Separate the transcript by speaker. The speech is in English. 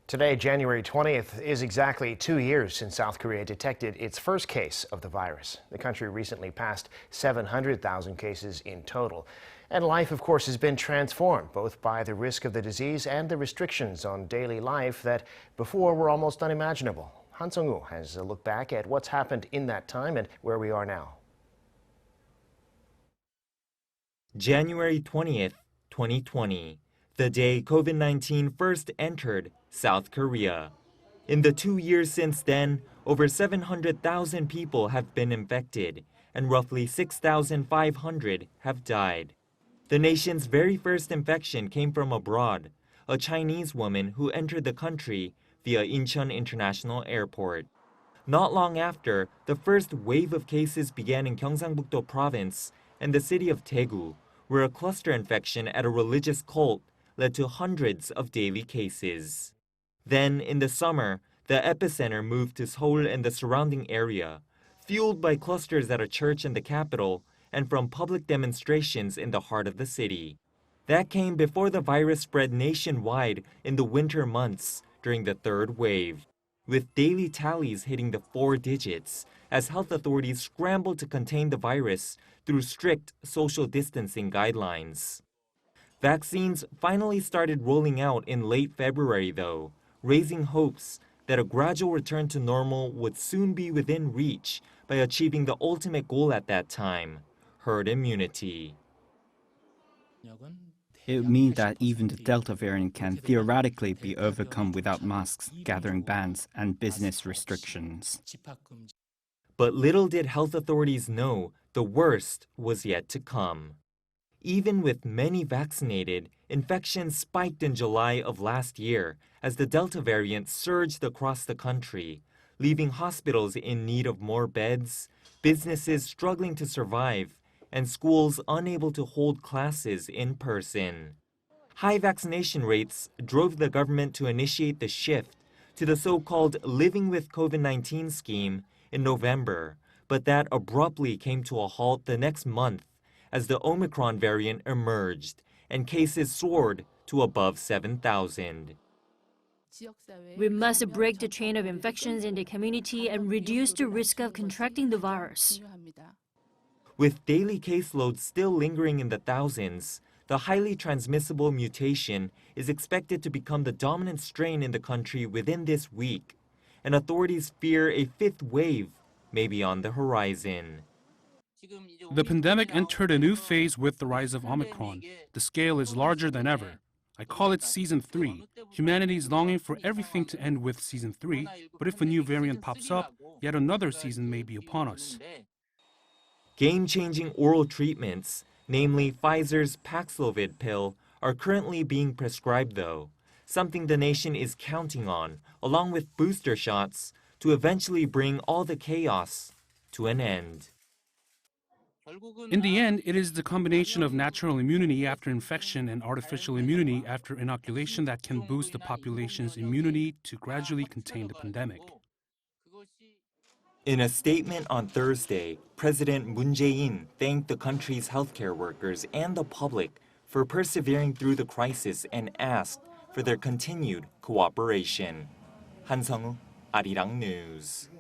Speaker 1: Today, January 20th, is exactly 2 years since South Korea detected its first case of the virus. The country recently passed 700,000 cases in total. And life, of course, has been transformed, both by the risk of the disease and the restrictions on daily life that before were almost unimaginable. Seong-woo has a look back at what's happened in that time and where we are now.
Speaker 2: January 20th, 2020, the day COVID-19 first entered South Korea. In the 2 years since then, over 700,000 people have been infected, and roughly 6,500 have died. The nation's very first infection came from abroad, a Chinese woman who entered the country via Incheon International Airport. Not long after, the first wave of cases began in Gyeongsangbuk-do Province and the city of Daegu, where a cluster infection at a religious cult led to hundreds of daily cases. Then, in the summer, the epicenter moved to Seoul and the surrounding area, fueled by clusters at a church in the capital and from public demonstrations in the heart of the city. That came before the virus spread nationwide in the winter months during the third wave, with daily tallies hitting the 4 digits as health authorities scrambled to contain the virus through strict social distancing guidelines. Vaccines finally started rolling out in late February, though, raising hopes that a gradual return to normal would soon be within reach by achieving the ultimate goal at that time, herd immunity.
Speaker 3: It would mean that even the Delta variant can theoretically be overcome without masks, gathering bans, and business restrictions.
Speaker 2: But little did health authorities know the worst was yet to come. Even with many vaccinated, infections spiked in July of last year as the Delta variant surged across the country, leaving hospitals in need of more beds, businesses struggling to survive, and schools unable to hold classes in person. High vaccination rates drove the government to initiate the shift to the so-called Living with COVID-19 scheme in November, but that abruptly came to a halt the next month as the Omicron variant emerged and cases soared to above 7,000.
Speaker 4: We must break the chain of infections in the community and reduce the risk of contracting the virus.
Speaker 2: With daily caseloads still lingering in the thousands, the highly transmissible mutation is expected to become the dominant strain in the country within this week, and authorities fear a 5th wave may be on the horizon.
Speaker 5: The pandemic entered a new phase with the rise of Omicron. The scale is larger than ever. I call it Season 3. Humanity is longing for everything to end with Season 3, but if a new variant pops up, yet another season may be upon us.
Speaker 2: Game-changing oral treatments, namely Pfizer's Paxlovid pill, are currently being prescribed though, something the nation is counting on, along with booster shots, to eventually bring all the chaos to an end.
Speaker 5: In the end, it is the combination of natural immunity after infection and artificial immunity after inoculation that can boost the population's immunity to gradually contain the pandemic.
Speaker 2: In a statement on Thursday, President Moon Jae-in thanked the country's healthcare workers and the public for persevering through the crisis and asked for their continued cooperation. Seong-woo, Arirang News.